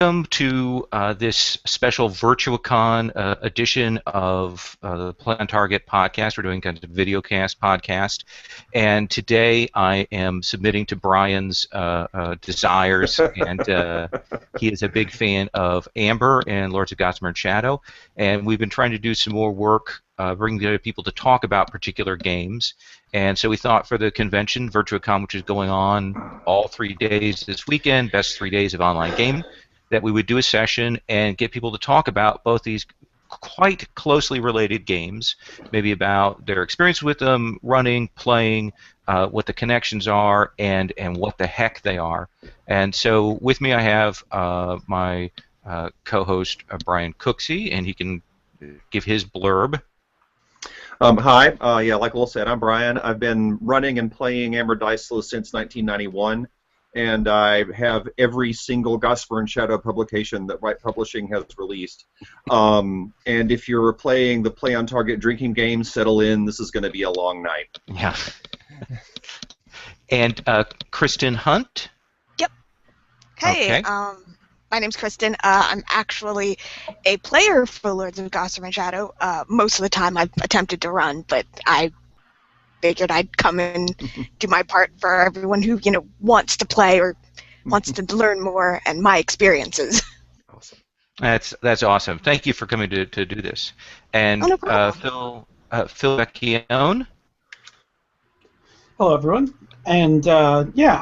Welcome to this special VirtuaCon edition of the Play on Target podcast. We're doing kind of a videocast podcast, and today I am submitting to Brian's desires, and he is a big fan of Amber and Lords of Gossamer and Shadow, and we've been trying to do some more work, bringing together people to talk about particular games, and so we thought for the convention, VirtuaCon, which is going on all 3 days this weekend, best 3 days of online gaming, that we would do a session and get people to talk about both these quite closely related games, maybe about their experience with them, running, playing, what the connections are, and what the heck they are. And so with me I have my co-host Brian Cooksey, and he can give his blurb. Hi, yeah, like Will said, I'm Brian. I've been running and playing Amber Diceless since 1991. And I have every single Gossamer and Shadow publication that White Publishing has released. And if you're playing the Play on Target drinking game, settle in. This is going to be a long night. Yeah. And Kristin Hunt? Yep. Hey, Okay. my name's Kristin. I'm actually a player for Lords of Gossamer and Shadow. Most of the time I've attempted to run, but I figured I'd come and do my part for everyone who, wants to play or wants to learn more and my experiences. Awesome. That's awesome. Thank you for coming to do this. And Oh, no problem. Phil Vecchione. Hello, everyone. And yeah,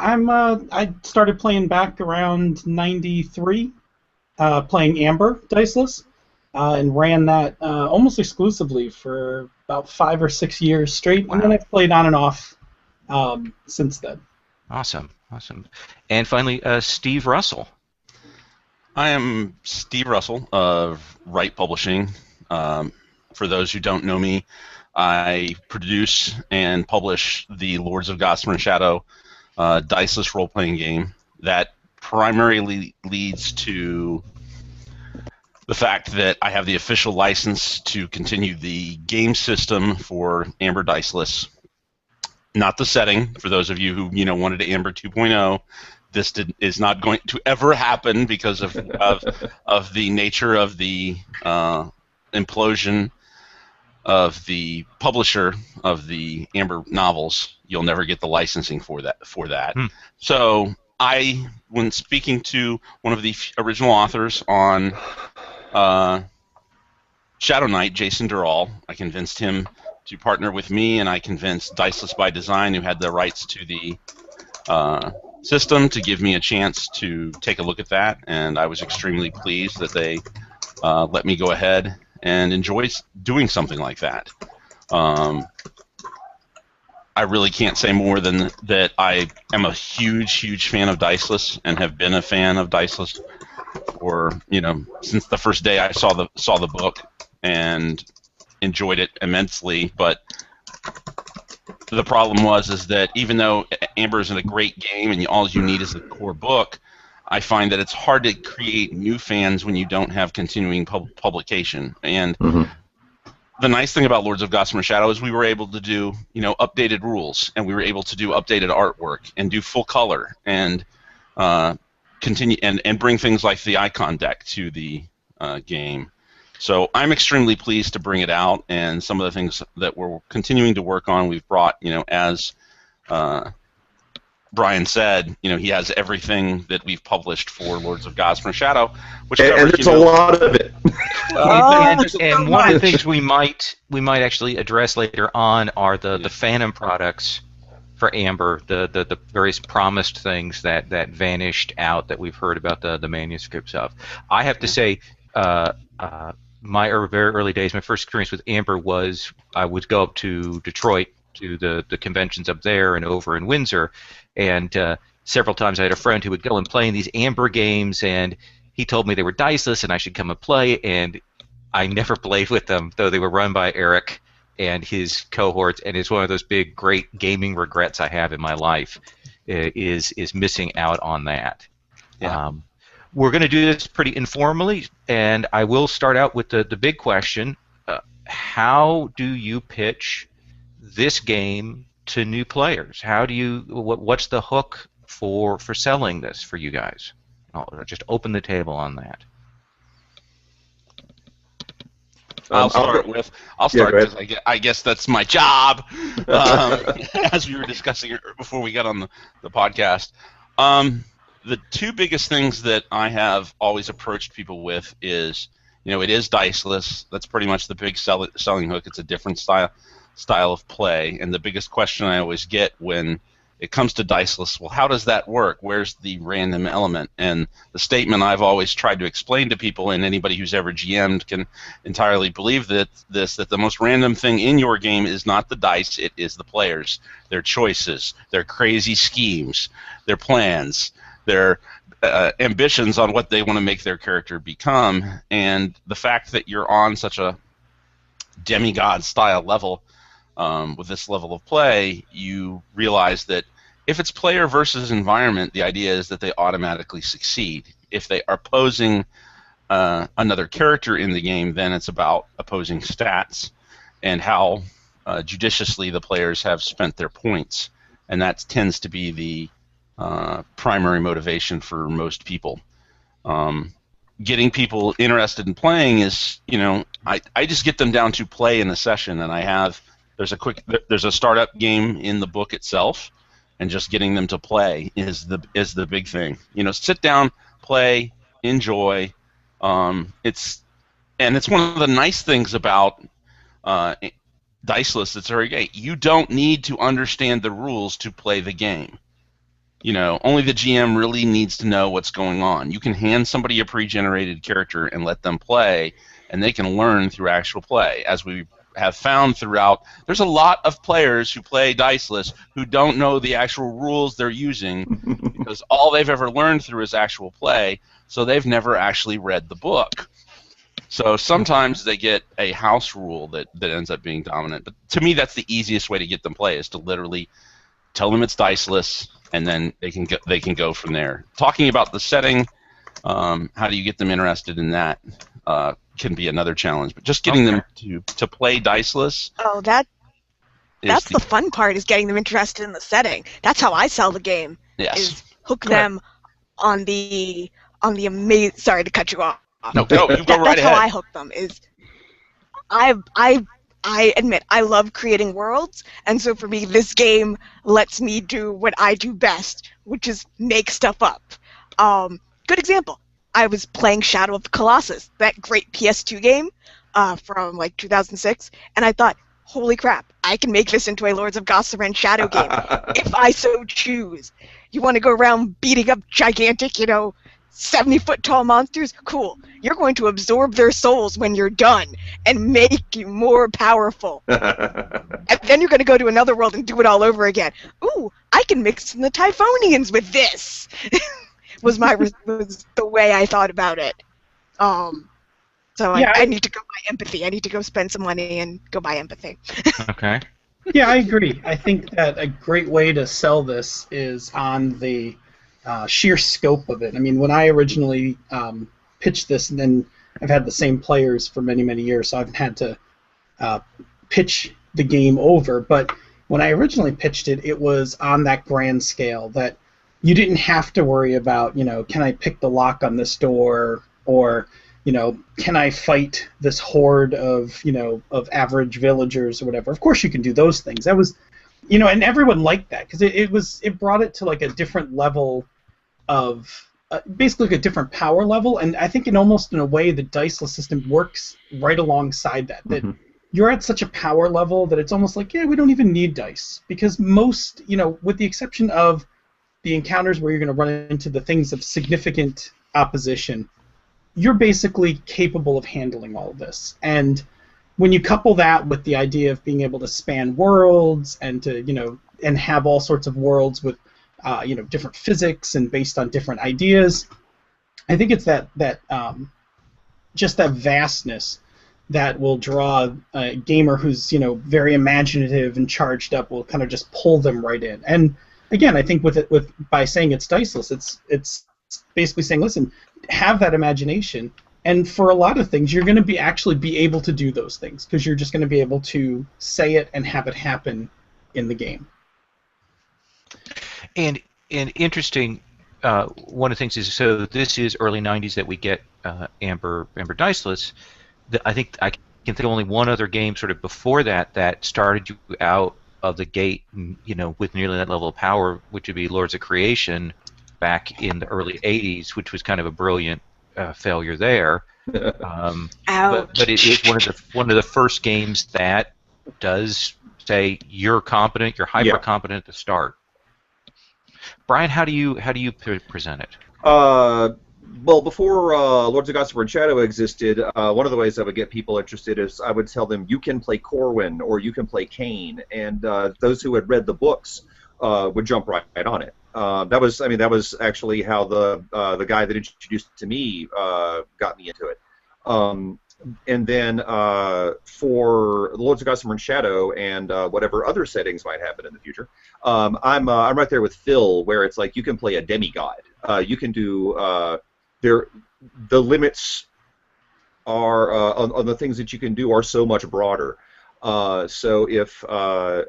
I started playing back around '93, playing Amber Diceless, and ran that almost exclusively for about 5 or 6 years straight, Wow. and then I've played on and off since then. Awesome. And finally, Steve Russell. I am Steve Russell of Wright Publishing. For those who don't know me, I produce and publish the Lords of Gossamer and Shadow diceless role-playing game that primarily leads to the fact that I have the official license to continue the game system for Amber Diceless. Not the setting, for those of you who wanted Amber 2.0. This is not going to ever happen because of the nature of the implosion of the publisher of the Amber novels. You'll never get the licensing for that. So when speaking to one of the original authors on Shadow Knight, Jason Durall, I convinced him to partner with me, and I convinced Diceless by Design, who had the rights to the system, to give me a chance to take a look at that, and I was extremely pleased that they let me go ahead and enjoy doing something like that. I really can't say more than that. I am a huge fan of Diceless and have been a fan of Diceless for since the first day I saw the book, and enjoyed it immensely. But the problem is that even though Amber is a great game and all you need is the core book, I find that it's hard to create new fans when you don't have continuing publication. And the nice thing about Lords of Gossamer and Shadow is we were able to do updated rules, and we were able to do updated artwork and do full color and continue and bring things like the icon deck to the game. So I'm extremely pleased to bring it out, and some of the things that we're continuing to work on, we've brought, as Brian said, he has everything that we've published for Lords of Gossamer and Shadow, which And there's a lot of it. And one of the things we might actually address later on are the Phantom products for Amber, the various promised things that vanished out that we've heard about the manuscripts of. I have to say, my very early days, my first experience with Amber was I would go up to Detroit to the conventions up there and over in Windsor, and several times I had a friend who would go and play in these Amber games, and he told me they were diceless and I should come and play, and I never played with them, though they were run by Eric and his cohorts, and it's one of those big, great gaming regrets I have in my life, is missing out on that. Yeah. We're going to do this pretty informally, and I will start out with the big question. How do you pitch this game to new players? How do you what's the hook for selling this for you guys? I'll just open the table on that. I'll start because I guess that's my job. As we were discussing before we got on the podcast, the two biggest things that I have always approached people with is, it is diceless. That's pretty much the big selling hook. It's a different style of play, and the biggest question I always get when it comes to diceless, well, how does that work? Where's the random element? And the statement I've always tried to explain to people, and anybody who's ever GM'd can entirely believe that the most random thing in your game is not the dice, it is the players, their choices, their crazy schemes, their plans, their ambitions on what they want to make their character become. And the fact that you're on such a demigod style level with this level of play, you realize that if it's player versus environment, the idea is that they automatically succeed. If they are posing another character in the game, then it's about opposing stats and how judiciously the players have spent their points. And that tends to be the primary motivation for most people. Getting people interested in playing is, I just get them down to play in a session, and there's a startup game in the book itself, and just getting them to play is the big thing. Sit down, play, enjoy. It's one of the nice things about diceless. It's very gay. You don't need to understand the rules to play the game. Only the GM really needs to know what's going on. You can hand somebody a pre-generated character and let them play, and they can learn through actual play. As we have found throughout, there's a lot of players who play diceless who don't know the actual rules they're using because all they've ever learned through is actual play, so they've never actually read the book. So sometimes they get a house rule that ends up being dominant. But to me, that's the easiest way to get them play, is to literally tell them it's diceless, and then they can go from there. Talking about the setting, how do you get them interested in that? Can be another challenge, but just getting them to play diceless. Oh, that's the fun part, is getting them interested in the setting. That's how I sell the game. Yes. Is hook them on the amazing. Sorry to cut you off. No, you go right ahead. That's how I hook them. Is I admit I love creating worlds, and so for me, this game lets me do what I do best, which is make stuff up. Good example. I was playing Shadow of the Colossus, that great PS2 game from like 2006, and I thought, holy crap, I can make this into a Lords of Gossamer and Shadow game if I so choose. You want to go around beating up gigantic, 70-foot tall monsters? Cool. You're going to absorb their souls when you're done and make you more powerful. And then you're going to go to another world and do it all over again. Ooh, I can mix in the Typhonians with this. was the way I thought about it. So yeah, I need to go buy empathy. I need to go spend some money and go buy empathy. Okay. Yeah, I agree. I think that a great way to sell this is on the sheer scope of it. I mean, when I originally pitched this, and then I've had the same players for many, many years, so I've had to pitch the game over. But when I originally pitched it, it was on that grand scale that you didn't have to worry about, can I pick the lock on this door, or, can I fight this horde of, of average villagers or whatever. Of course you can do those things. That was, and everyone liked that, because it brought it to like a different level of, basically like a different power level, and I think in a way the diceless system works right alongside that. That you're at such a power level that it's almost like, yeah, we don't even need dice, because most, with the exception of the encounters where you're going to run into the things of significant opposition, you're basically capable of handling all of this. And when you couple that with the idea of being able to span worlds and to, and have all sorts of worlds with, different physics and based on different ideas, I think it's that just that vastness that will draw a gamer who's, very imaginative and charged up, will kind of just pull them right in. And again, I think by saying it's diceless, it's basically saying, listen, have that imagination, and for a lot of things, you're going to actually be able to do those things, because you're just going to be able to say it and have it happen in the game. And interesting, one of the things is, so this is early '90s that we get Amber Diceless. I think I can think of only one other game sort of before that started you out of the gate, with nearly that level of power, which would be Lords of Creation, back in the early '80s, which was kind of a brilliant failure there. But it is one of the first games that does say you're competent, you're hyper competent at the start. Brian, how do you present it? Well, before Lords of Gossamer and Shadow existed, one of the ways I would get people interested is I would tell them you can play Corwin or you can play Kane, and those who had read the books would jump right on it. That was actually how the guy that introduced it to me got me into it. And then for Lords of Gossamer and Shadow and whatever other settings might happen in the future, I'm right there with Phil, where it's like you can play a demigod. You can do the limits are on the things that you can do are so much broader. So if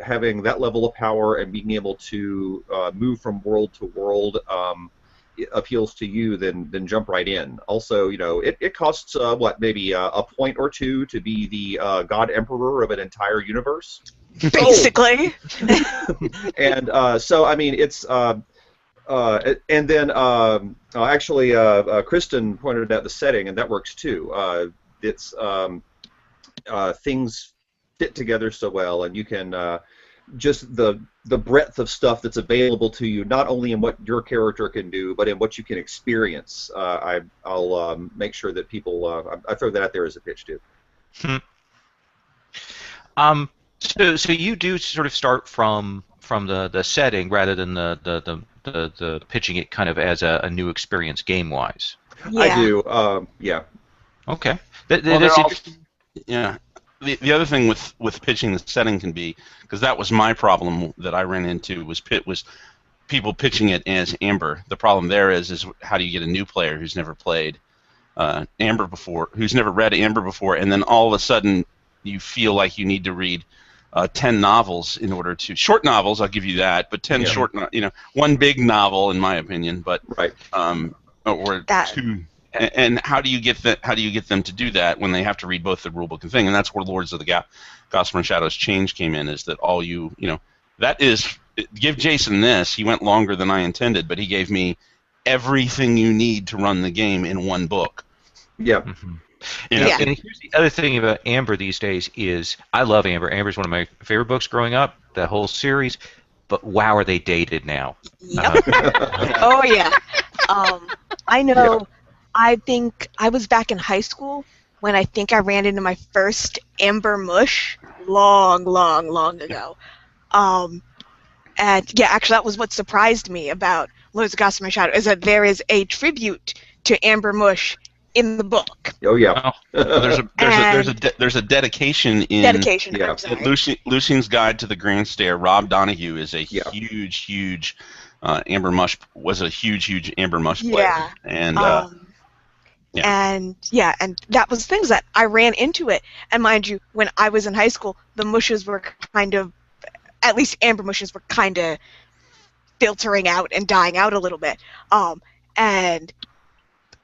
having that level of power and being able to move from world to world appeals to you, then jump right in. Also, it costs maybe a point or two to be the God Emperor of an entire universe. Basically. And so I mean it's and then actually Kristin pointed out the setting, and that works too. It's things fit together so well, and you can just the breadth of stuff that's available to you, not only in what your character can do, but in what you can experience. I'll make sure that people I throw that out there as a pitch too. So you do sort of start from the setting rather than the pitching it kind of as a new experience game wise. Yeah. I do. Yeah. Okay. Yeah. The other thing with pitching the setting can be, because that was my problem that I ran into, was people pitching it as Amber. The problem there is how do you get a new player who's never played Amber before, who's never read Amber before, and then all of a sudden you feel like you need to read 10 novels in order to, short novels, I'll give you that, but 10 short, one big novel in my opinion, but right. Or two. And how do you get them to do that when they have to read both the rulebook and thing? And that's where Lords of the Gossamer and Shadows change came in. Is that all that is, give Jason this. He went longer than I intended, but he gave me everything you need to run the game in one book. Yeah. Mm-hmm. And here's the other thing about Amber these days is I love Amber. Amber's one of my favorite books growing up, the whole series. But wow, are they dated now? Yep. Oh yeah. I know. Yeah. I think I was back in high school when I think I ran into my first Amber mush long ago. And yeah, actually that was what surprised me about Lords of Gossamer and Shadow, is that there is a tribute to Amber mush in the book. Oh yeah. There's a dedication in dedication. Lucian's Guide to the Grand Stair. Rob Donahue is a huge Amber mush, was a huge Amber mush player. And and that was things that I ran into it. And mind you, when I was in high school, the mushes were kind of, at least Amber mushes were kind of filtering out and dying out a little bit. And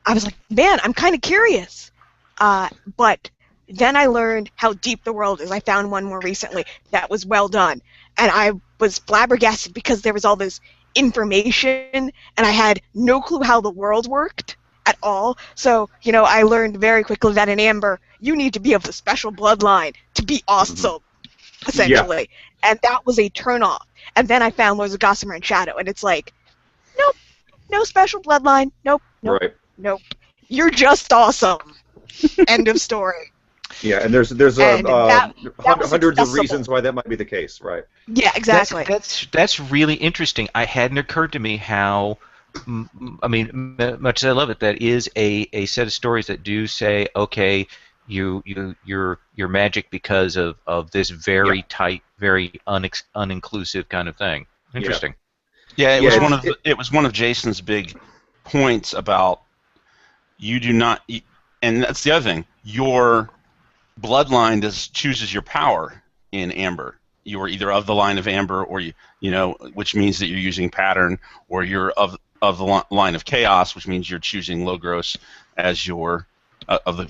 I was like, man, I'm kind of curious. But then I learned how deep the world is. I found one more recently that was well done. And I was flabbergasted because there was all this information, and I had no clue how the world worked at all. So, I learned very quickly that in Amber, you need to be of the special bloodline to be awesome, essentially. Yeah. And that was a turn-off. And then I found Lords of Gossamer and Shadow, and it's like, nope, no special bloodline, nope. Right. Nope. You're just awesome. End of story. Yeah, and there's hundreds of reasons why that might be the case, right? Yeah, exactly. That's really interesting. I hadn't occurred to me how. I mean, much as I love it, that is a set of stories that do say, okay, you're magic because of this very tight, very uninclusive kind of thing. Interesting. Yeah, it was one of Jason's big points about you do not, and that's the other thing. Your bloodline chooses your power in Amber. You are either of the line of Amber, or which means that you're using pattern, or you're of the line of chaos, which means you're choosing Logros as your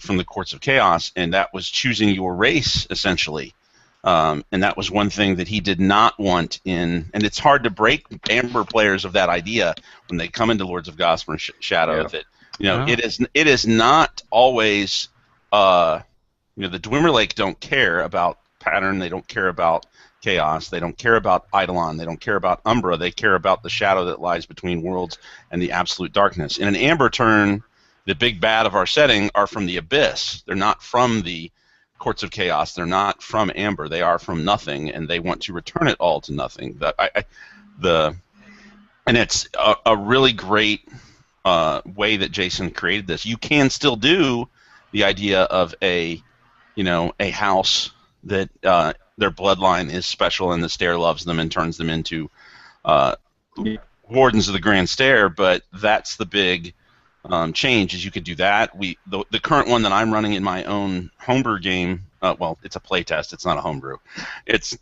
from the courts of chaos, and that was choosing your race essentially. And that was one thing that he did not want in, and it's hard to break Amber players of that idea when they come into Lords of Gossamer Shadow. That it is not always the Dwemerlake don't care about pattern, they don't care about chaos, they don't care about Eidolon, they don't care about Umbra, they care about the shadow that lies between worlds and the absolute darkness. In an Amber turn, the big bad of our setting are from the Abyss. They're not from the Courts of Chaos. They're not from Amber. They are from nothing, and they want to return it all to nothing. And it's a really great way that Jason created this. You can still do the idea of a house that their bloodline is special and the Stair loves them and turns them into Wardens of the Grand Stair, but that's the big change, is you could do that. The current one that I'm running in my own homebrew game, well, it's a playtest, it's not a homebrew. It's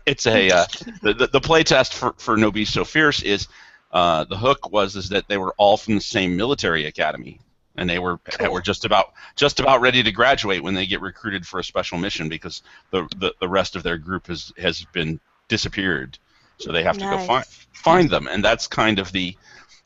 it's a the playtest for No Be So Fierce is the hook is that they were all from the same military academy. And they were just about ready to graduate when they get recruited for a special mission, because the rest of their group has been disappeared, so they have to go find them. And that's kind of the,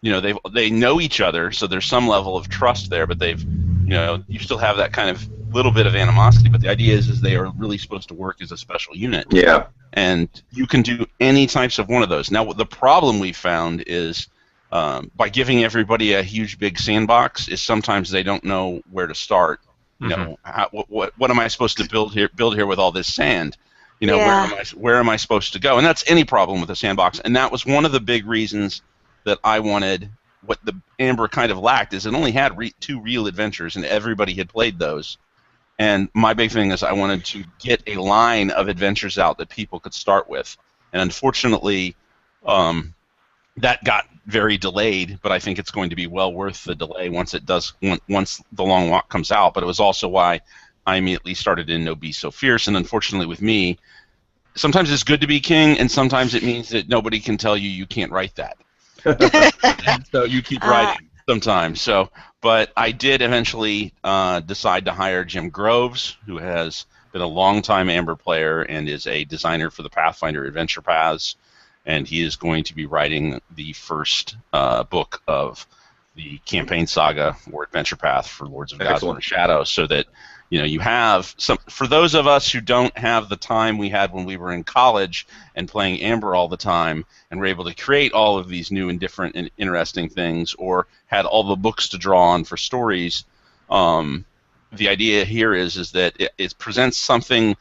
they know each other, so there's some level of trust there, but you still have that kind of little bit of animosity. But the idea is they are really supposed to work as a special unit. Yeah. And you can do any types of one of those. Now, the problem we found is, by giving everybody a huge big sandbox, is sometimes they don't know where to start. What am I supposed to build here with all this sand? Where am I supposed to go? And that's any problem with a sandbox. And that was one of the big reasons that I wanted. What the Amber kind of lacked is it only had 2 real adventures, and everybody had played those. And my big thing is I wanted to get a line of adventures out that people could start with. And unfortunately, that got very delayed, but I think it's going to be well worth the delay once the Long Walk comes out. But it was also why I immediately started in No Be So Fierce. And unfortunately with me, sometimes it's good to be king, and sometimes it means that nobody can tell you can't write that. So you keep writing sometimes. But I did eventually decide to hire Jim Groves, who has been a long-time Amber player and is a designer for the Pathfinder Adventure Paths. And he is going to be writing the first book of the campaign saga or adventure path for Lords of Gossamer Shadow, so that you have some. For those of us who don't have the time we had when we were in college and playing Amber all the time, and were able to create all of these new and different and interesting things, or had all the books to draw on for stories, the idea here is that it presents something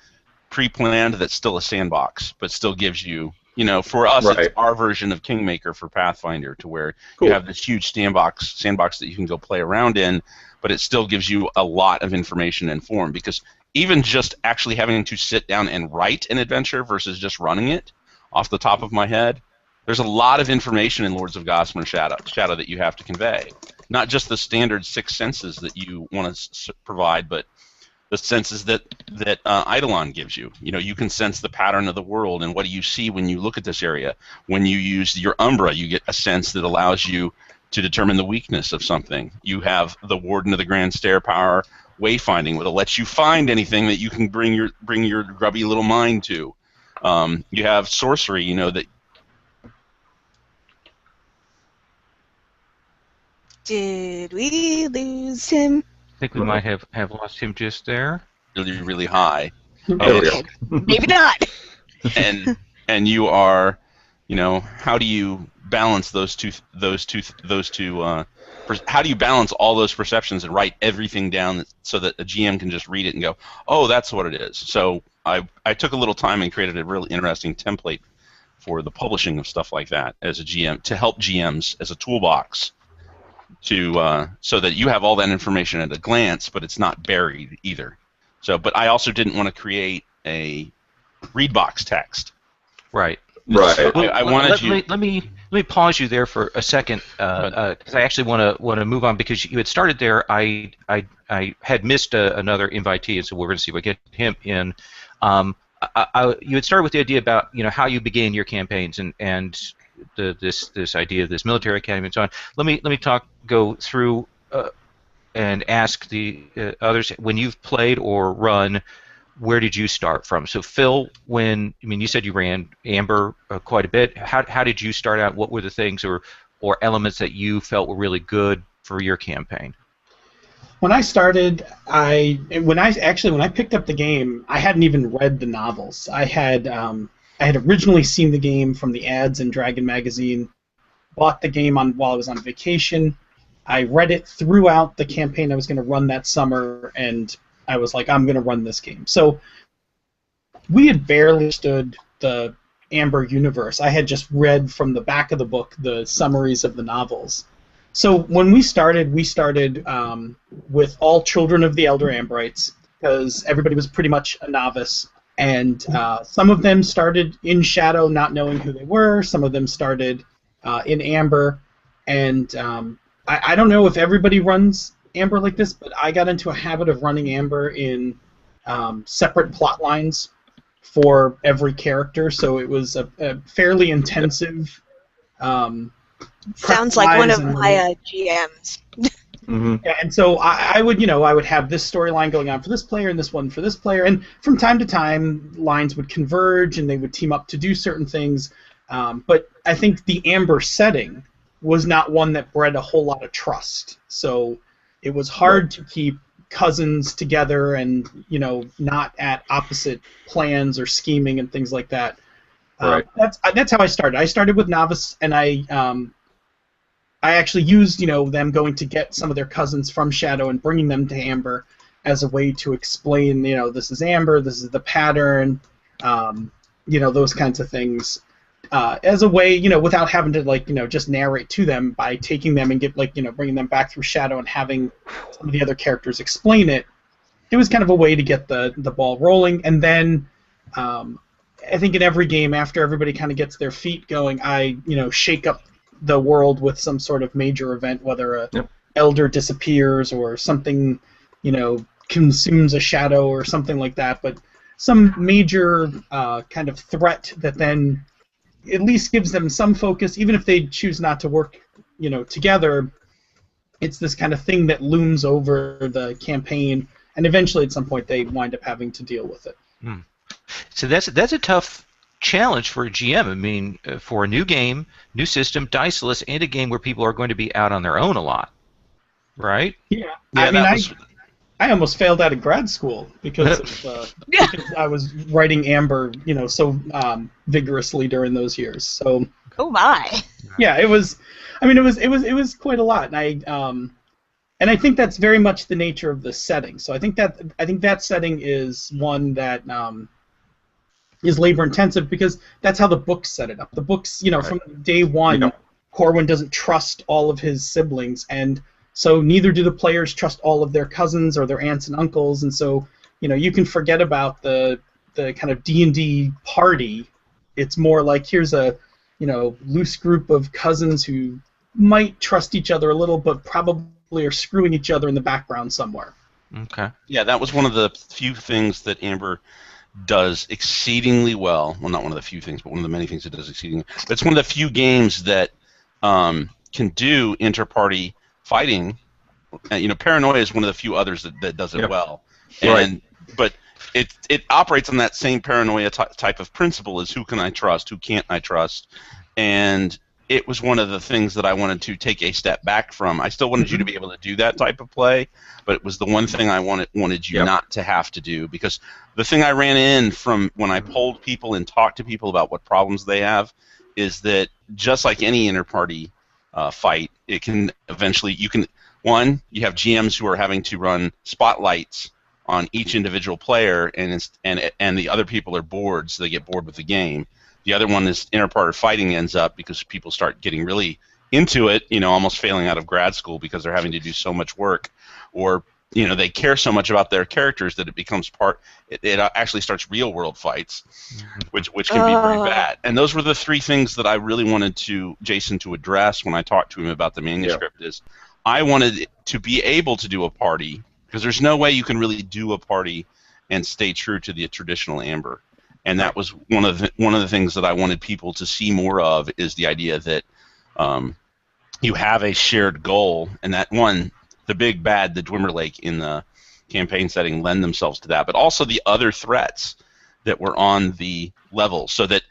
pre-planned that's still a sandbox, but still gives you. For us, it's our version of Kingmaker for Pathfinder, to where you have this huge sandbox that you can go play around in, but it still gives you a lot of information and form. Because even just actually having to sit down and write an adventure versus just running it off the top of my head, there's a lot of information in Lords of Gossamer Shadow that you have to convey. Not just the standard 6 senses that you want to provide, but the senses that Eidolon gives you. You can sense the pattern of the world, and what do you see when you look at this area. When you use your Umbra, you get a sense that allows you to determine the weakness of something. You have the Warden of the Grand Stair power, wayfinding, which lets you find anything that you can bring your grubby little mind to. You have sorcery, that. Did we lose him? I think we might have lost him just there. Really, really high. Maybe not. And you are, how do you balance those two? How do you balance all those perceptions and write everything down so that a GM can just read it and go, oh, that's what it is. So I took a little time and created a really interesting template for the publishing of stuff like that as a GM, to help GMs as a toolbox. So that you have all that information at a glance, but it's not buried either. But I also didn't want to create a read box text. Right. Right. I wanted let me pause you there for a second, because I actually want to move on, because you had started there. I had missed another invitee, and so we're going to see if we get him in. You had started with the idea about how you began your campaigns, and this idea of this military academy and so on. Let me go through and ask the others, when you've played or run, where did you start from? So Phil, you said you ran Amber quite a bit. How did you start out? What were the things or elements that you felt were really good for your campaign? When I started, when I picked up the game, I hadn't even read the novels. I had originally seen the game from the ads in Dragon magazine, bought the game while I was on vacation. I read it throughout the campaign I was going to run that summer, and I was like, I'm going to run this game. So we had barely stood the Amber universe. I had just read from the back of the book the summaries of the novels. So when we started with all children of the Elder Amberites, because everybody was pretty much a novice, and some of them started in Shadow not knowing who they were, some of them started in Amber, and I don't know if everybody runs Amber like this, but I got into a habit of running Amber in separate plot lines for every character, so it was a fairly intensive sounds like one of my GMs. Mm-hmm. Yeah, and so I would have this storyline going on for this player and this one for this player, and from time to time lines would converge and they would team up to do certain things. But I think the Amber setting was not one that bred a whole lot of trust. So it was hard to keep cousins together and not at opposite plans or scheming and things like that. Right. That's how I started. I started with novice, and I actually used them going to get some of their cousins from Shadow and bringing them to Amber as a way to explain this is Amber, this is the pattern, those kinds of things, as a way without having to just narrate to them by taking them and bringing them back through Shadow and having some of the other characters explain it. It was kind of a way to get the ball rolling, and then I think in every game after everybody kind of gets their feet going, I shake up the world with some sort of major event, whether a elder disappears or something, consumes a shadow or something like that. But some major kind of threat that then at least gives them some focus, even if they choose not to work, together. It's this kind of thing that looms over the campaign, and eventually at some point they wind up having to deal with it. So that's a tough challenge for a GM. I mean, for a new game, new system, diceless, and a game where people are going to be out on their own a lot, right? Yeah. I almost failed out of grad school because because I was writing Amber, so vigorously during those years. So. Oh my. Yeah, it was. I mean, it was quite a lot, and I think that's very much the nature of the setting. So I think that setting is one that is labor intensive because that's how the books set it up. The books, from day one, Corwin doesn't trust all of his siblings, and so neither do the players trust all of their cousins or their aunts and uncles, and so you can forget about the kind of D&D party. It's more like here's a loose group of cousins who might trust each other a little, but probably are screwing each other in the background somewhere. Okay. Yeah, that was one of the few things that Amber does exceedingly well. Well, not one of the few things, but one of the many things it does exceedingly well. But it's one of the few games that can do inter-party fighting. Paranoia is one of the few others that does it well. Right. But it operates on that same paranoia type of principle as who can I trust, who can't I trust, and it was one of the things that I wanted to take a step back from. I still wanted you to be able to do that type of play, but it was the one thing I wanted you not to have to do, because the thing I ran in from when I polled people and talked to people about what problems they have is that just like any inter-party fight, it can eventually you have GMs who are having to run spotlights on each individual player, and the other people are bored, so they get bored with the game. The other one is inter-party fighting ends up because people start getting really into it, almost failing out of grad school because they're having to do so much work, or they care so much about their characters that it becomes it actually starts real-world fights, which can be very bad. And those were the three things that I really wanted Jason to address when I talked to him about the manuscript. Is I wanted to be able to do a party, because there's no way you can really do a party and stay true to the traditional Amber. And that was one of the things that I wanted people to see more of, is the idea that you have a shared goal, and that the big bad, the Dwimmer Lake in the campaign setting lend themselves to that, but also the other threats that were on the level, so that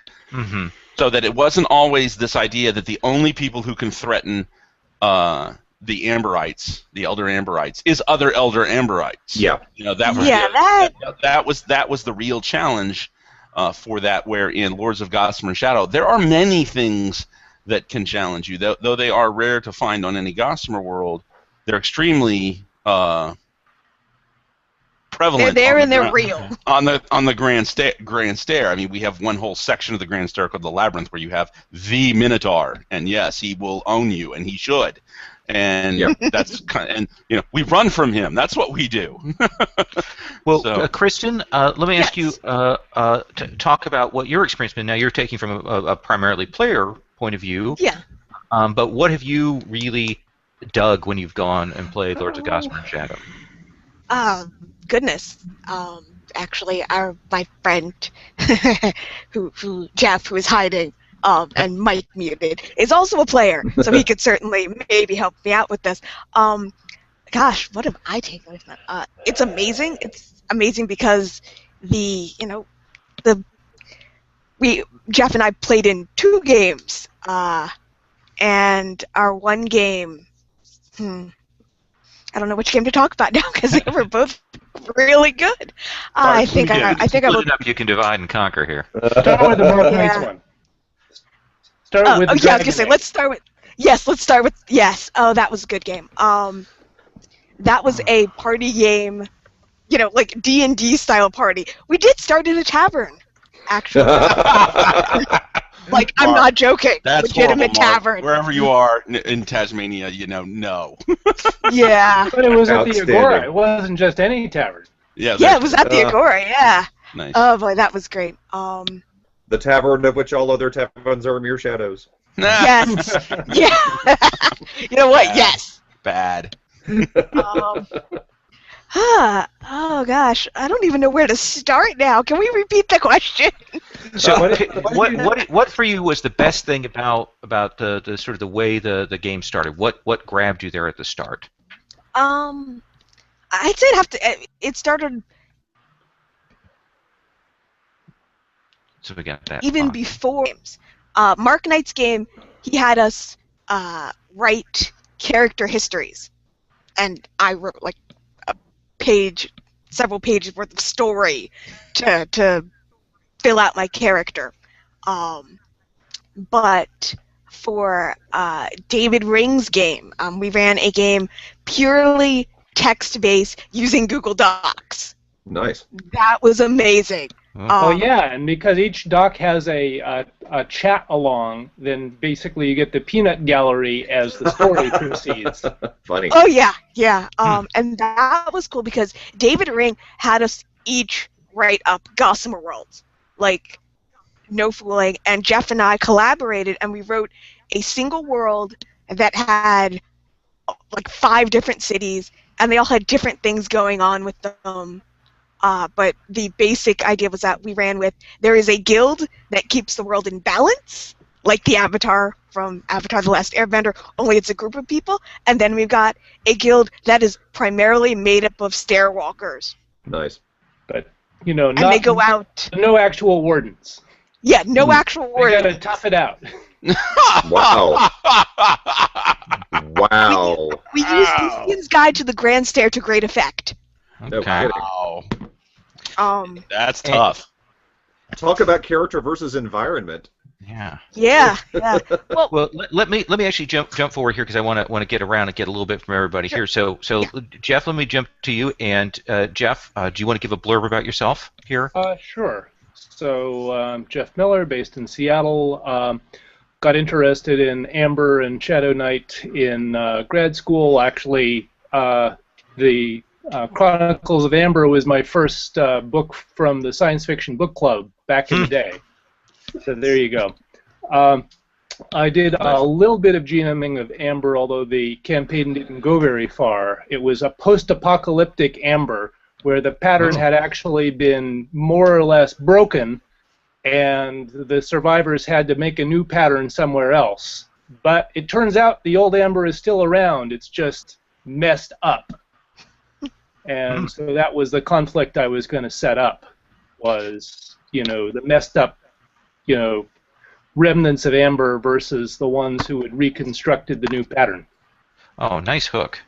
it wasn't always this idea that the only people who can threaten the Amberites, the Elder Amberites, is other Elder Amberites. Yeah. That was the real challenge for that. Where in Lords of Gossamer and Shadow, there are many things that can challenge you, though they are rare to find on any Gossamer world. They're extremely prevalent. They're there and they're real. On the Grand Stair. I mean, we have one whole section of the Grand Stair called the Labyrinth, where you have the Minotaur, and yes, he will own you, and he should. And that's and we run from him. That's what we do. Well, Kristin, let me ask you to talk about what your experience has been. Now, you're taking from a primarily player point of view. Yeah. But what have you really dug when you've gone and played Lords of Gossamer and Shadow? Goodness. Actually, my friend, who Jeff, who is hiding, and Mike muted, is also a player, so he could certainly maybe help me out with this. Gosh, what have I taken away from that? It's amazing. It's amazing because Jeff and I played in 2 games, and our one game, I don't know which game to talk about now because they were both really good. I think I will. Enough you can divide and conquer here. Start with the Mark Knights one. Start with. I was gonna say let's start with. Yes, let's start with. Yes. Oh, that was a good game. That was a party game, like D&D style party. We did start in a tavern, actually. Like, I'm not joking. That's legitimate horrible, Mark. tavern. Wherever you are in Tasmania, no. Yeah. But it was at the Agora. It wasn't just any tavern. Yeah, it was at the Agora, yeah. Nice. Oh, boy, that was great. The tavern of which all other taverns are mere shadows. Yes. Yeah. You know what? Bad. Yes. Bad. Oh gosh, I don't even know where to start now. Can we repeat the question? So, what for you was the best thing about the sort of the way the game started? What grabbed you there at the start? I'd say it started. So we got that. Even before games. Mark Knight's game, he had us write character histories, and I wrote like several pages worth of story to fill out my character. But for David Ring's game, we ran a game purely text-based using Google Docs. Nice. That was amazing. Oh yeah, and because each doc has a chat along, then basically you get the peanut gallery as the story proceeds. Funny. Oh yeah. And that was cool because David Ring had us each write up Gossamer worlds, like no fooling. And Jeff and I collaborated, and we wrote a single world that had like 5 different cities, and they all had different things going on with them. But the basic idea was that we ran with, there is a guild that keeps the world in balance, like the Avatar from Avatar The Last Airbender, only it's a group of people. And then we've got a guild that is primarily made up of stairwalkers. Nice. But, and they go out. No actual wardens. Yeah, no actual wardens. You gotta tough it out. Wow. Wow. We used Lucian's Guide to the Grand Stair to great effect. No Okay. kidding. Wow. That's tough. Talk about character versus environment. Yeah. Well, let me actually jump forward here because I want to get around and get a little bit from everybody here. So Jeff, let me jump to you. And Jeff, do you want to give a blurb about yourself here? Sure. So Jeff Miller, based in Seattle. Got interested in Amber and Shadow Knight in grad school. Actually, the Chronicles of Amber was my first book from the science fiction book club back in the day. So there you go. I did a little bit of GMing of Amber, although the campaign didn't go very far. It was a post-apocalyptic Amber, where the pattern had actually been more or less broken, and the survivors had to make a new pattern somewhere else. But it turns out the old amber is still around. It's just messed up. And so that was the conflict I was going to set up, was, the messed up, remnants of amber versus the ones who had reconstructed the new pattern. Oh, nice hook.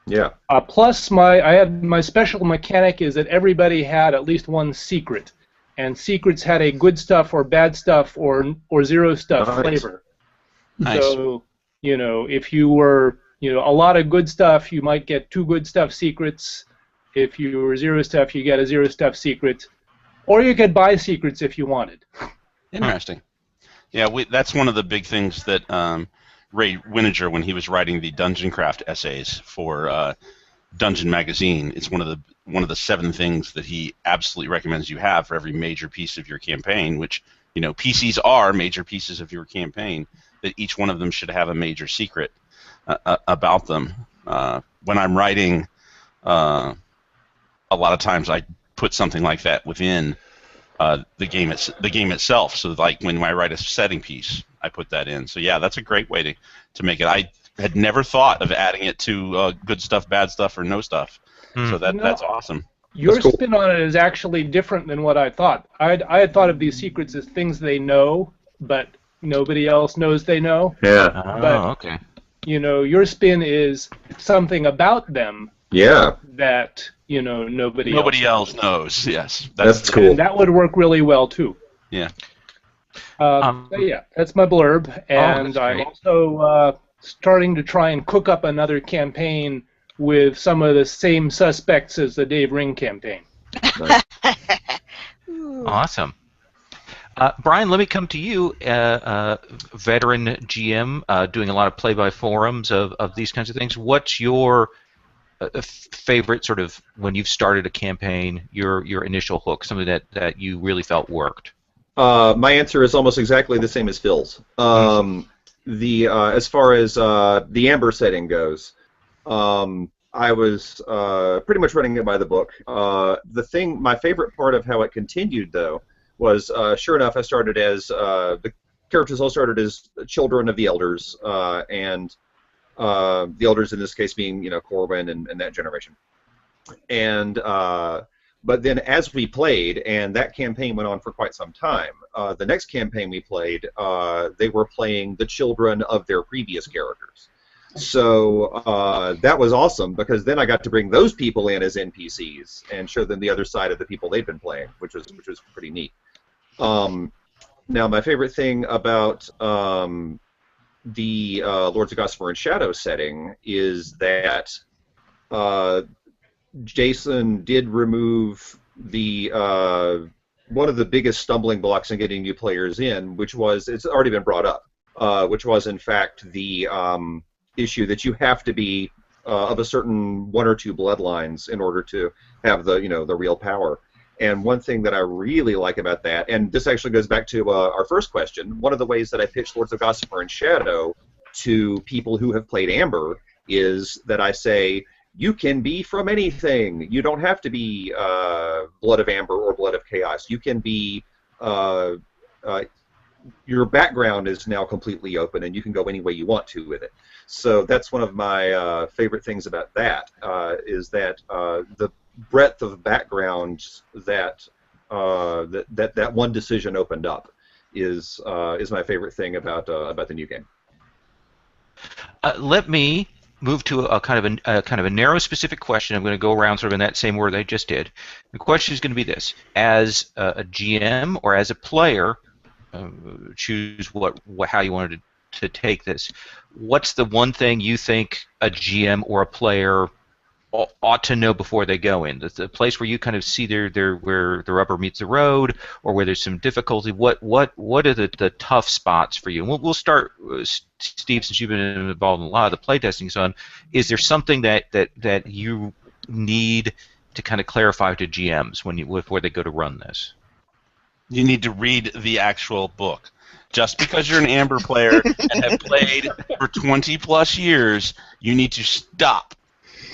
Yeah. Plus, my special mechanic is that everybody had at least one secret, and secrets had a good stuff or bad stuff or zero stuff flavor. Nice. So, if you were, a lot of good stuff, you might get 2 good stuff secrets. If you were zero stuff, you get a zero stuff secret, or you could buy secrets if you wanted. Interesting. Yeah, that's one of the big things that Ray Winiger, when he was writing the Dungeon Craft essays for Dungeon Magazine, it's one of the 7 things that he absolutely recommends you have for every major piece of your campaign, which, PCs are major pieces of your campaign, that each one of them should have a major secret about them. When I'm writing, a lot of times I put something like that within the game itself. So like when I write a setting piece, I put that in. So yeah, that's a great way to make it. I had never thought of adding it to good stuff, bad stuff, or no stuff. So that's awesome. Your spin on it is actually different than what I thought. I had thought of these secrets as things they know, but nobody else knows they know. Yeah. But, okay. Your spin is something about them. Yeah. That nobody else knows. Yes, that's cool. And that would work really well too. Yeah. Yeah, that's my blurb, and I'm also starting to try and cook up another campaign with some of the same suspects as the Dave Ring campaign. Nice. Awesome. Brian, let me come to you, veteran GM, doing a lot of play-by-forums of these kinds of things. What's your favorite sort of, when you've started a campaign, your initial hook, something that you really felt worked? My answer is almost exactly the same as Phil's. As far as the Amber setting goes, I was pretty much running it by the book. My favorite part of how it continued, though, was sure enough, I started as the characters all started as children of the elders, and the elders in this case being Corwin and that generation. And but then as we played, and that campaign went on for quite some time, the next campaign we played, they were playing the children of their previous characters. So that was awesome, because then I got to bring those people in as NPCs and show them the other side of the people they'd been playing, which was pretty neat. Now, my favorite thing about the Lords of Gossamer and Shadow setting is that Jason did remove the one of the biggest stumbling blocks in getting new players in, which was, it's already been brought up, which was in fact the issue that you have to be of a certain 1 or 2 bloodlines in order to have the the real power. And one thing that I really like about that, and this actually goes back to our first question, one of the ways that I pitch Lords of Gossamer and Shadow to people who have played Amber is that I say, you can be from anything. You don't have to be Blood of Amber or Blood of Chaos. You can be, your background is now completely open, and you can go any way you want to with it. So that's one of my favorite things about that, is that the breadth of backgrounds that that one decision opened up is my favorite thing about the new game. Let me move to a kind of a narrow, specific question. I'm going to go around sort of in that same order I just did. The question is going to be this: as a GM or as a player, choose how you wanted to take this. What's the one thing you think a GM or a player ought to know before they go in? The place where you kind of see where the rubber meets the road, or where there's some difficulty. What are the tough spots for you? And we'll start, Steve, since you've been involved in a lot of the playtesting. So, is there something that you need to kind of clarify to GMs before they go to run this? You need to read the actual book. Just because you're an Amber player and have played for 20+ years, you need to stop.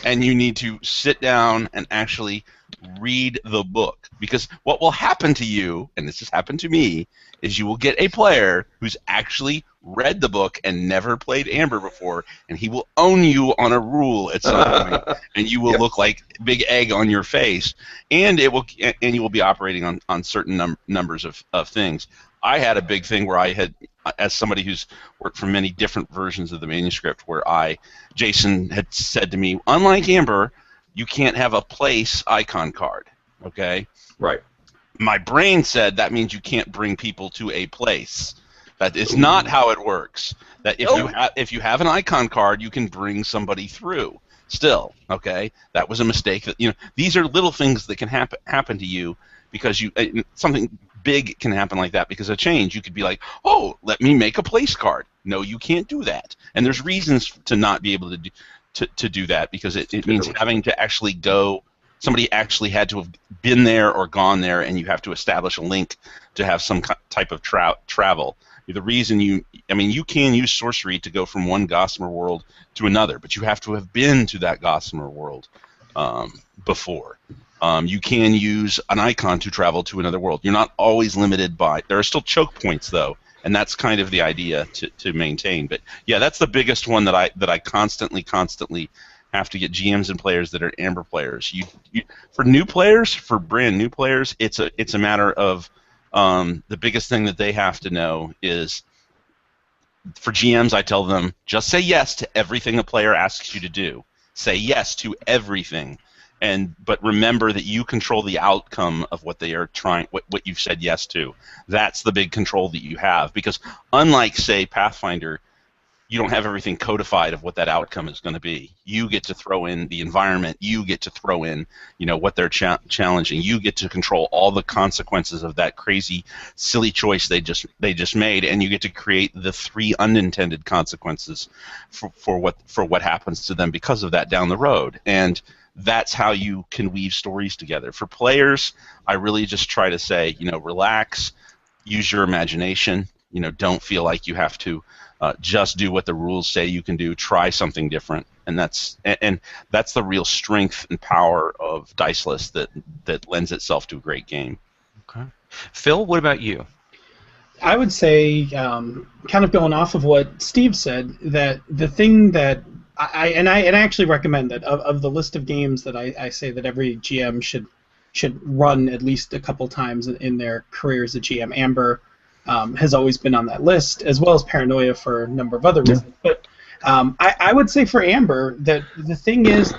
And you need to sit down and actually read the book, because what will happen to you, and this has happened to me, is you will get a player who's actually read the book and never played Amber before, and he will own you on a rule at some point, and you will look like big egg on your face, and you will be operating on certain numbers of things. I had a big thing where I had, as somebody who's worked for many different versions of the manuscript, where Jason had said to me, unlike Amber, you can't have a place icon card, okay? Right. My brain said that means you can't bring people to a place. That is not how it works. That if you have an icon card, you can bring somebody through still, okay? That was a mistake. That, these are little things that can happen to you because something big can happen like that because of change. You could be like, oh, let me make a place card. No, you can't do that. And there's reasons to not be able to do that, because it means having to actually go, somebody actually had to have been there or gone there, and you have to establish a link to have some type of travel. The reason you can use sorcery to go from one Gossamer world to another, but you have to have been to that Gossamer world before. You can use an icon to travel to another world. You're not always limited by, there are still choke points though, and that's kind of the idea to maintain. But yeah, that's the biggest one that I constantly have to get GMs and players that are Amber players. For new players, for brand new players, it's a matter of the biggest thing that they have to know is, for GMs, I tell them, just say yes to everything a player asks you to do. Say yes to everything. But remember that you control the outcome of what they are trying, what you've said yes to. That's the big control that you have, because unlike, say, Pathfinder, you don't have everything codified of what that outcome is going to be. You get to throw in the environment. You get to throw in, what they're challenging. You get to control all the consequences of that crazy, silly choice they just made, and you get to create the 3 unintended consequences for what happens to them because of that down the road. And that's how you can weave stories together. For players, I really just try to say, relax, use your imagination. Don't feel like you have to just do what the rules say you can do. Try something different, and that's the real strength and power of diceless that lends itself to a great game. Okay, Phil, what about you? I would say, kind of going off of what Steve said, that the thing that I actually recommend that of the list of games that I say that every GM should run at least a couple times in their career as a GM. Amber has always been on that list, as well as Paranoia for a number of other reasons. But I would say for Amber that the thing is,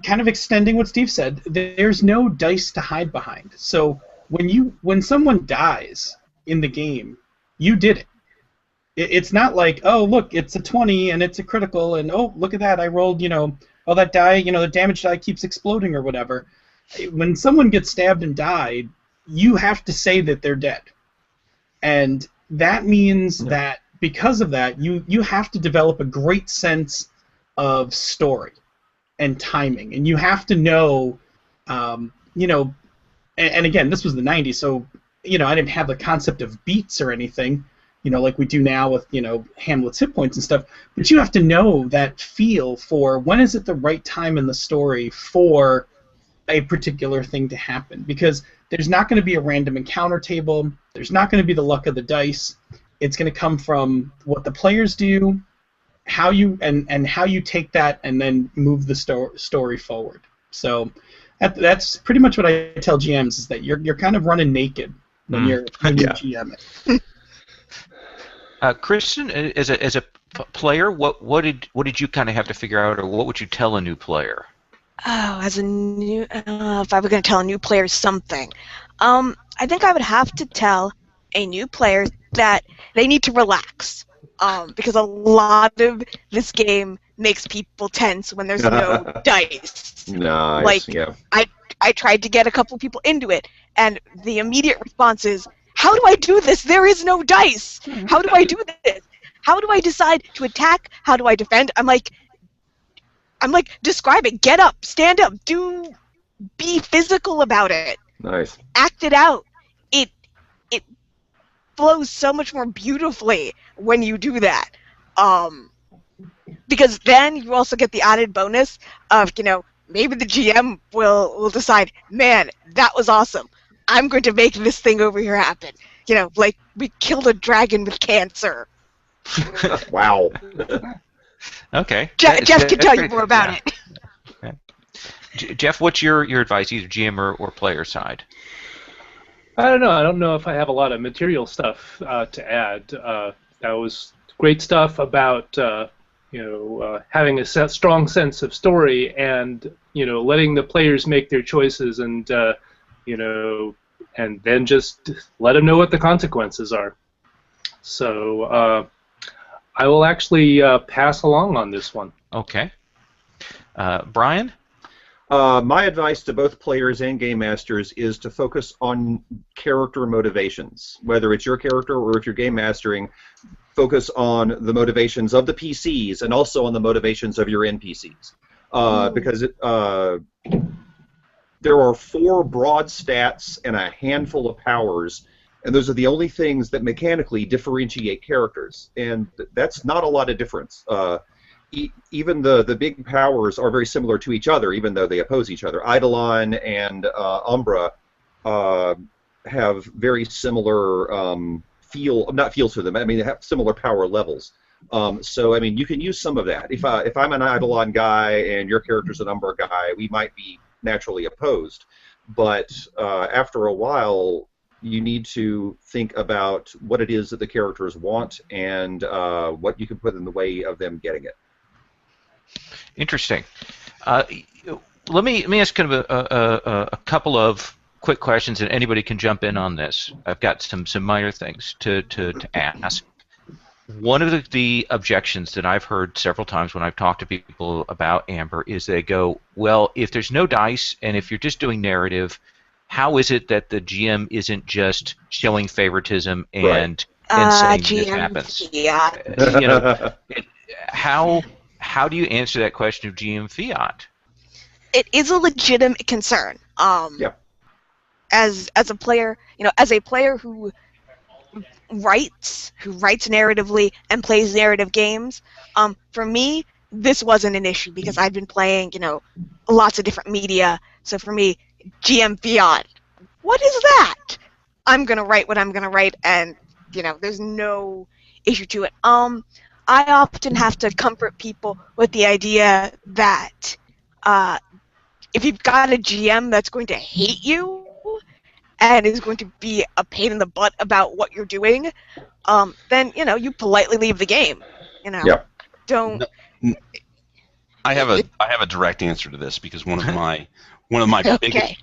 kind of extending what Steve said, there's no dice to hide behind. So when someone dies in the game, you did it. It's not like, oh, look, it's a 20 and it's a critical, and oh, look at that, I rolled, oh, that die, the damage die keeps exploding or whatever. When someone gets stabbed and died, you have to say that they're dead. And that means that because of that, you have to develop a great sense of story and timing, and you have to know, and again, this was the 90s, so I didn't have the concept of beats or anything, like we do now with Hamlet's hit points and stuff. But you have to know that feel for when is it the right time in the story for a particular thing to happen, because there's not going to be a random encounter table. There's not going to be the luck of the dice. It's going to come from what the players do, how you how you take that and then move the story forward. So that's pretty much what I tell GMs, is that you're kind of running naked when you're GMing. Kristin, as a player, what did you kind of have to figure out, or what would you tell a new player? Oh, as a new, if I were going to tell a new player something, I think I would have to tell a new player that they need to relax, because a lot of this game makes people tense when there's no dice. Nice. I tried to get a couple people into it, and the immediate response is, how do I do this? There is no dice. How do I do this? How do I decide to attack? How do I defend? I'm like, describe it. Get up, stand up, be physical about it. Nice. Act it out. It flows so much more beautifully when you do that. Because then you also get the added bonus of, maybe the GM will decide, man, that was awesome. I'm going to make this thing over here happen. You know, like we killed a dragon with cancer. Wow. Okay. Jeff can tell you more about it. Okay. Jeff, what's your advice, either GM or player side? I don't know. I don't know if I have a lot of material stuff to add. That was great stuff about having a strong sense of story and letting the players make their choices and and then just let them know what the consequences are. So I will actually pass along on this one. Okay. Brian? My advice to both players and game masters is to focus on character motivations. Whether it's your character or if you're game mastering, focus on the motivations of the PCs and also on the motivations of your NPCs. Because there are 4 broad stats and a handful of powers, and those are the only things that mechanically differentiate characters. And that's not a lot of difference. Even the big powers are very similar to each other, even though they oppose each other. Eidolon and Umbra have very similar not feels to them. I mean, they have similar power levels. So I mean, you can use some of that. If I'm an Eidolon guy and your character's an Umbra guy, we might be naturally opposed. But after a while, you need to think about what it is that the characters want and what you can put in the way of them getting it. Interesting. Let me ask kind of a couple of quick questions, and anybody can jump in on this. I've got some minor things to ask. One of the objections that I've heard several times when I've talked to people about Amber is they go, well, if there's no dice and if you're just doing narrative, how is it that the GM isn't just showing favoritism and saying this happens? Fiat. How do you answer that question of GM Fiat? It is a legitimate concern. Yeah. As a player, as a player who writes narratively and plays narrative games, for me, this wasn't an issue because I've been playing, lots of different media. So for me, GM Fiat, what is that? I'm gonna write what I'm gonna write, and there's no issue to it. I often have to comfort people with the idea that if you've got a GM that's going to hate you and is going to be a pain in the butt about what you're doing, then you politely leave the game. Yeah. Don't. I have a direct answer to this because one of my Okay.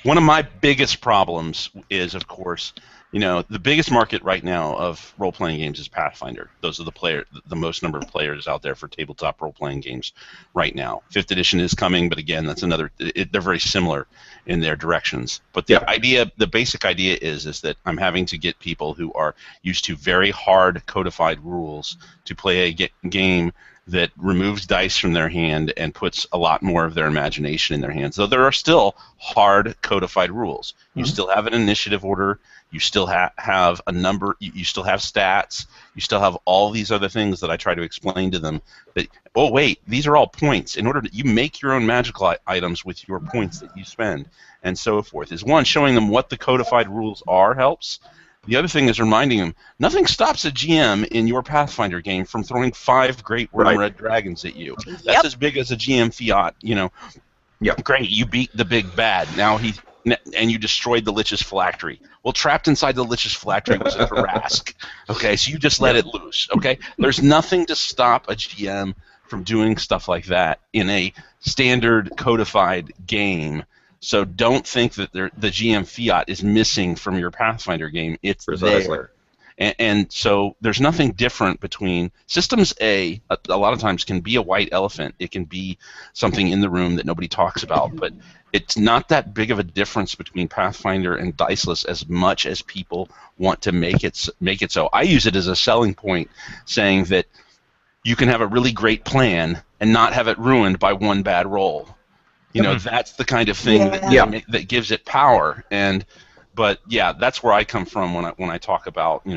one of my biggest problems is, of course, the biggest market right now of role-playing games is Pathfinder. Those are the most number of players out there for tabletop role-playing games right now. 5th edition is coming, but again, that's another. They're very similar in their directions. But the basic idea is that I'm having to get people who are used to very hard codified rules to play a game that removes dice from their hand and puts a lot more of their imagination in their hands. Though there are still hard codified rules. You still have an initiative order. You still have a number. You still have stats. You still have all these other things that I try to explain to them. That wait, these are all points. In order that you make your own magical items with your points that you spend, and so forth. Is one, showing them what the codified rules are helps. The other thing is reminding them, nothing stops a GM in your Pathfinder game from throwing 5 great worm-red dragons at you. That's as big as a GM Fiat, Great, you beat the big bad. And you destroyed the Lich's phylactery. Well, trapped inside the Lich's phylactery was a Tarask. Okay, so you just let it loose. Okay, there's nothing to stop a GM from doing stuff like that in a standard codified game. So don't think that the GM Fiat is missing from your Pathfinder game. It's there. And so there's nothing different between systems. A lot of times can be a white elephant. It can be something in the room that nobody talks about. But it's not that big of a difference between Pathfinder and diceless as much as people want to make it so. I use it as a selling point, saying that you can have a really great plan and not have it ruined by one bad roll. That's the kind of thing that gives it power. But that's where I come from when I talk about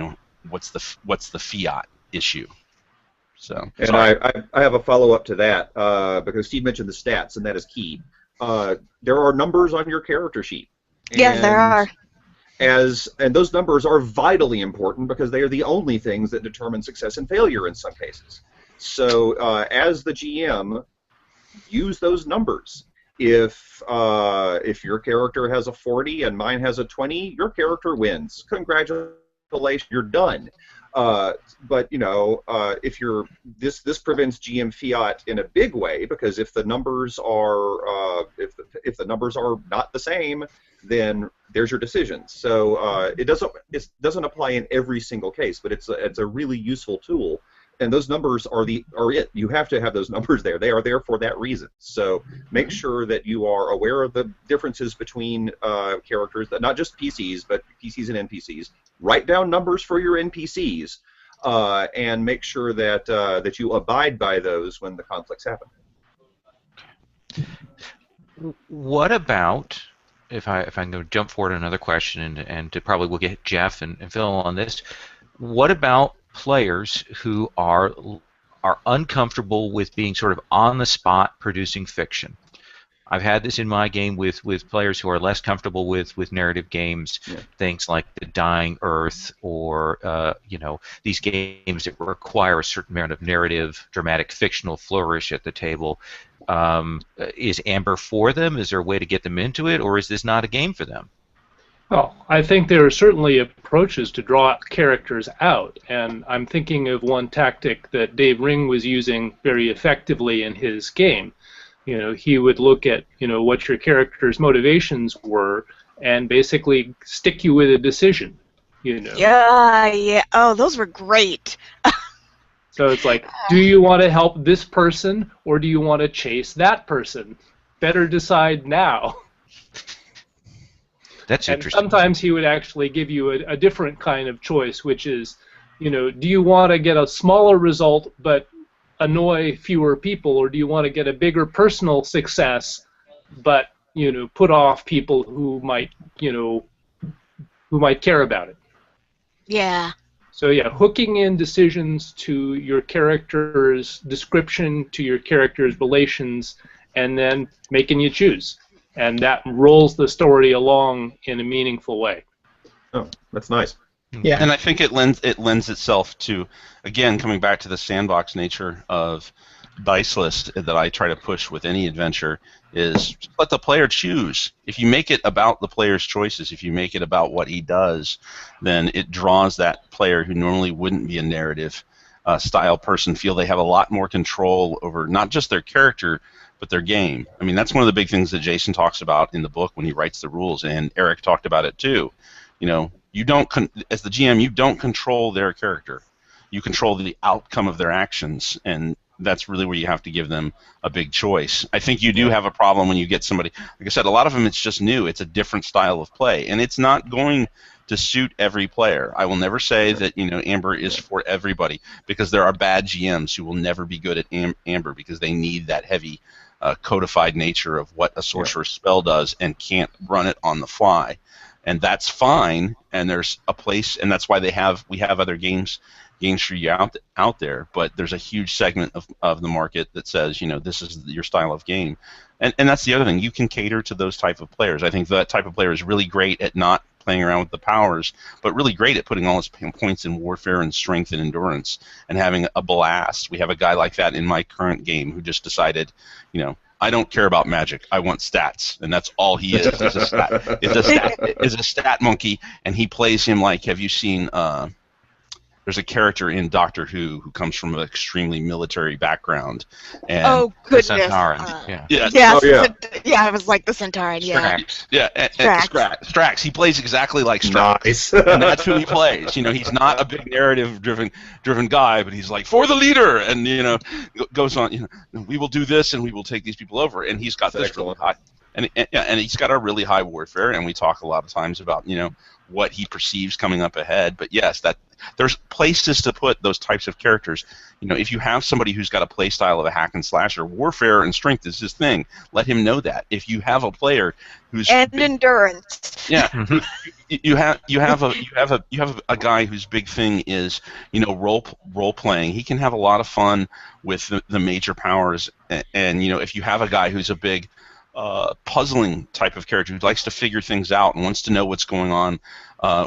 what's the fiat issue. So and I have a follow up to that because Steve mentioned the stats, and that is key. there are numbers on your character sheet. Yeah, there are. And those numbers are vitally important because they are the only things that determine success and failure in some cases. So as the GM, use those numbers. If your character has a 40 and mine has a 20, your character wins. Congratulations, you're done. But if this prevents GM fiat in a big way, because if the numbers are if the numbers are not the same, then there's your decision. So it doesn't apply in every single case, but it's a really useful tool. And those numbers are it. You have to have those numbers there. They are there for that reason. So make sure that you are aware of the differences between characters, not just PCs, but PCs and NPCs. Write down numbers for your NPCs, and make sure that you abide by those when the conflicts happen. What about, if I can go jump forward another question, and probably we'll get Jeff and Phil on this. What about players who are uncomfortable with being sort of on the spot producing fiction? I've had this in my game with players who are less comfortable with narrative games, things like The Dying Earth, or these games that require a certain amount of narrative, dramatic, fictional flourish at the table. Is Amber for them? Is there a way to get them into it, or is this not a game for them? Well, I think there are certainly approaches to draw characters out, and I'm thinking of one tactic that Dave Ring was using very effectively in his game. He would look at, what your character's motivations were and basically stick you with a decision, Yeah. Oh, those were great. So it's like, do you want to help this person or do you want to chase that person? Better decide now. That's interesting. And sometimes he would actually give you a different kind of choice, which is, do you want to get a smaller result but annoy fewer people, or do you want to get a bigger personal success but put off people who might care about it? Yeah. So yeah, hooking in decisions to your character's description, to your character's relations, and then making you choose. And that rolls the story along in a meaningful way. Oh, that's nice. Yeah. And I think it lends itself to, again, coming back to the sandbox nature of diceless that I try to push with any adventure, is let the player choose. If you make it about the player's choices, if you make it about what he does, then it draws that player who normally wouldn't be a narrative style person feel they have a lot more control over not just their character, but their game. I mean, that's one of the big things that Jason talks about in the book when he writes the rules, and Eric talked about it too. You don't, as the GM, you don't control their character. You control the outcome of their actions, and that's really where you have to give them a big choice. I think you do have a problem when you get somebody, like I said, a lot of them it's just new. It's a different style of play, and it's not going to suit every player. I will never say that Amber is for everybody, because there are bad GMs who will never be good at Amber because they need that heavy codified nature of what a sorcerer's spell does and can't run it on the fly, and that's fine. And there's a place, and that's why we have other games for you out there. But there's a huge segment of the market that says this is your style of game, and that's the other thing. You can cater to those type of players. I think that type of player is really great at not playing around with the powers, but really great at putting all his points in warfare and strength and endurance and having a blast. We have a guy like that in my current game who just decided, I don't care about magic. I want stats, and that's all he is. He's a stat. Is a stat monkey, and he plays him like. Have you seen? There's a character in Doctor Who comes from an extremely military background. And oh goodness! The Centaurans. Yeah. Oh, yeah. Yeah, it was like the Centaurans. Yeah. Strax. Yeah. Strax. He plays exactly like Strax. Nice. And that's who he plays. He's not a big narrative-driven guy, but he's like, for the leader, and goes on. We will do this, and we will take these people over. And he's got this really high, and he's got a really high warfare. And we talk a lot of times about what he perceives coming up ahead. But yes, that there's places to put those types of characters. If you have somebody who's got a play style of a hack and slasher, warfare and strength is his thing. Let him know that. If you have a player who's endurance. Yeah, you have a guy whose big thing is role playing. He can have a lot of fun with the major powers, and if you have a guy who's a big puzzling type of character who likes to figure things out and wants to know what's going on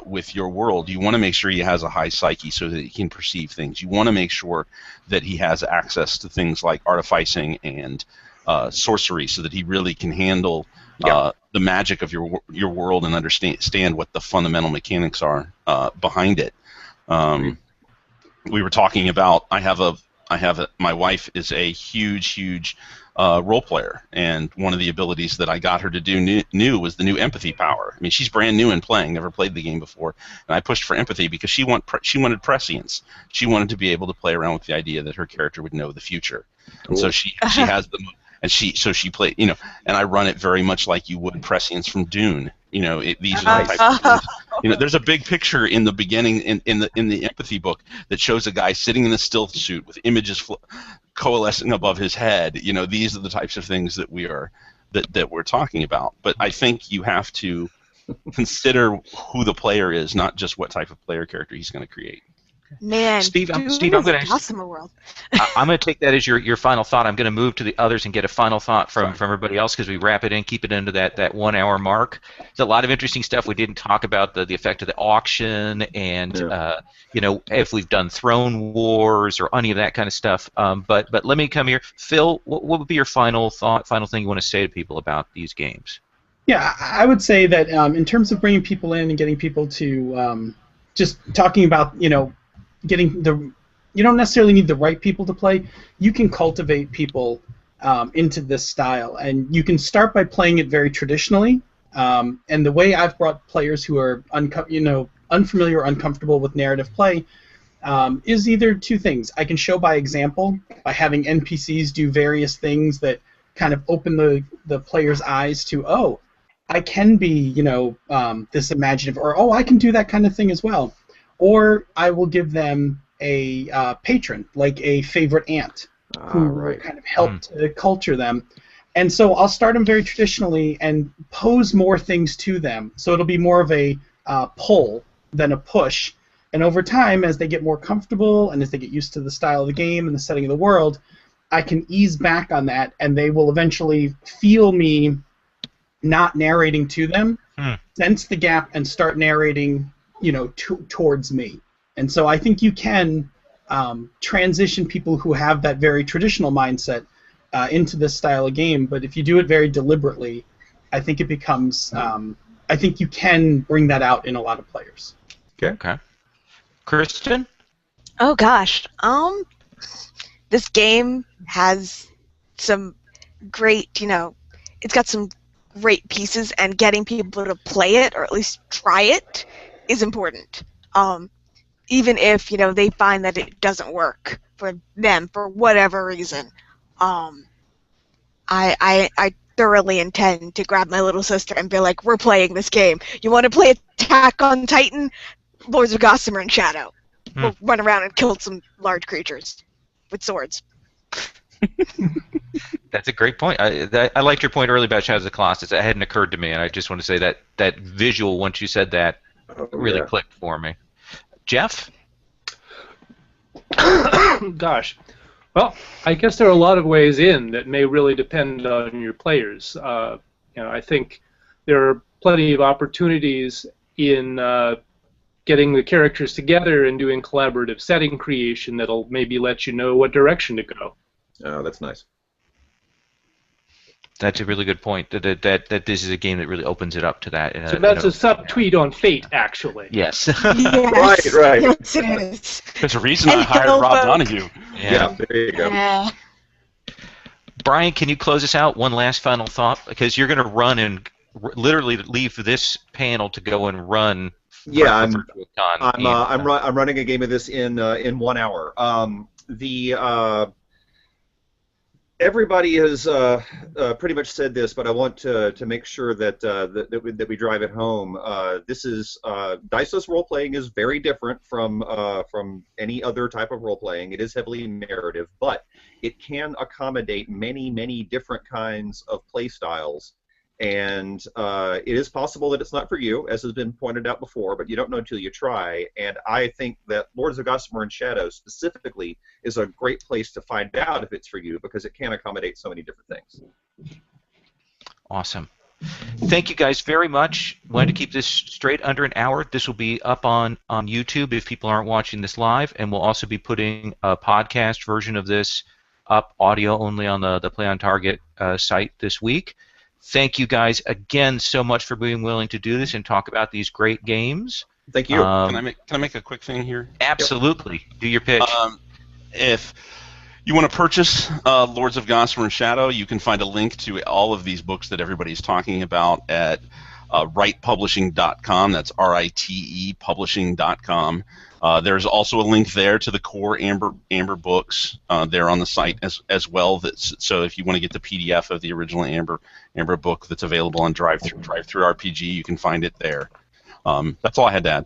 with your world, you want to make sure he has a high psyche so that he can perceive things. You want to make sure that he has access to things like artificing and sorcery so that he really can handle the magic of your world and understand what the fundamental mechanics are behind it. We were talking about my wife is a huge role player, and one of the abilities that I got her to do new was the new empathy power. I mean, she's brand new in playing, never played the game before, and I pushed for empathy because she wanted prescience. She wanted to be able to play around with the idea that her character would know the future. And so she has the and she played, and I run it very much like you would prescience from Dune. These are the types of things. There's a big picture in the beginning in the empathy book that shows a guy sitting in a stealth suit with images coalescing above his head. These are the types of things that we're talking about. But I think you have to consider who the player is, not just what type of player character he's going to create. Man, Steve, I'm Steve, going to Gossamer world. I'm going to take that as your final thought. I'm going to move to the others and get a final thought from everybody else because we wrap it in, keep it into that 1 hour mark. There's a lot of interesting stuff we didn't talk about, the effect of the auction and if we've done Throne Wars or any of that kind of stuff. But let me come here, Phil. What would be your final thought, final thing you want to say to people about these games? Yeah, I would say that in terms of bringing people in and getting people to just talking about getting you don't necessarily need the right people to play. You can cultivate people into this style, and you can start by playing it very traditionally. And the way I've brought players who are unfamiliar or uncomfortable with narrative play is either two things. I can show by example by having NPCs do various things that kind of open the player's eyes to, oh, I can be this imaginative, or I can do that kind of thing as well. Or I will give them a patron, like a favorite aunt, who will kind of help to culture them. And so I'll start them very traditionally and pose more things to them. So it'll be more of a pull than a push. And over time, as they get more comfortable and as they get used to the style of the game and the setting of the world, I can ease back on that, and they will eventually feel me not narrating to them, sense the gap, and start narrating towards me. And so I think you can transition people who have that very traditional mindset into this style of game, but if you do it very deliberately, I think it becomes, I think you can bring that out in a lot of players. Okay. Kristin? Oh gosh, this game has some great, it's got some great pieces, and getting people to play it, or at least try it, is important. Even if they find that it doesn't work for them for whatever reason. I thoroughly intend to grab my little sister and be like, we're playing this game. You want to play Attack on Titan? Lords of Gossamer and Shadow. We'll run around and kill some large creatures with swords. That's a great point. I liked your point earlier about Shadows of the Colossus. It hadn't occurred to me, and I just want to say that visual, once you said that, really clicked for me. Jeff? Gosh. Well, I guess there are a lot of ways in that may really depend on your players. I think there are plenty of opportunities in getting the characters together and doing collaborative setting creation that'll maybe let you know what direction to go. Oh, that's nice. That's a really good point. That this is a game that really opens it up to that. So that's a sub-tweet on Fate, actually. Yes. Yes. Right. Yes, it is. There's a reason I hired Rob Donahue. Yeah, there you go. Brian, can you close us out? One last final thought, because you're going to run and literally leave this panel to go and run. Yeah, I'm running a game of this in 1 hour. Everybody has pretty much said this, but I want to make sure that we drive it home. This is diceless role playing is very different from any other type of role playing. It is heavily narrative, but it can accommodate many different kinds of play styles. And it is possible that it's not for you, as has been pointed out before, but you don't know until you try. And I think that Lords of Gossamer and Shadow specifically is a great place to find out if it's for you, because it can accommodate so many different things. Awesome. Thank you guys very much. Wanted to keep this straight under an hour. This will be up on YouTube if people aren't watching this live, and we'll also be putting a podcast version of this up, audio only, on the Play on Target site this week. Thank you guys again so much for being willing to do this and talk about these great games. Thank you. Can I make a quick thing here? Absolutely. Do your pitch. If you want to purchase Lords of Gossamer and Shadow, you can find a link to all of these books that everybody's talking about at writepublishing.com. That's RITE publishing.com. There's also a link there to the core Amber books there on the site as well. So if you want to get the PDF of the original Amber book that's available on Drive-Thru RPG, you can find it there. That's all I had to add.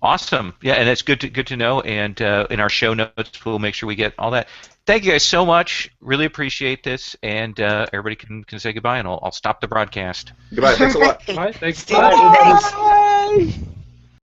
Awesome. Yeah, and it's good to know. And in our show notes, we'll make sure we get all that. Thank you guys so much. Really appreciate this. And everybody can say goodbye, and I'll stop the broadcast. Goodbye. Thanks a lot. All right, thanks. Bye. Bye. Thanks.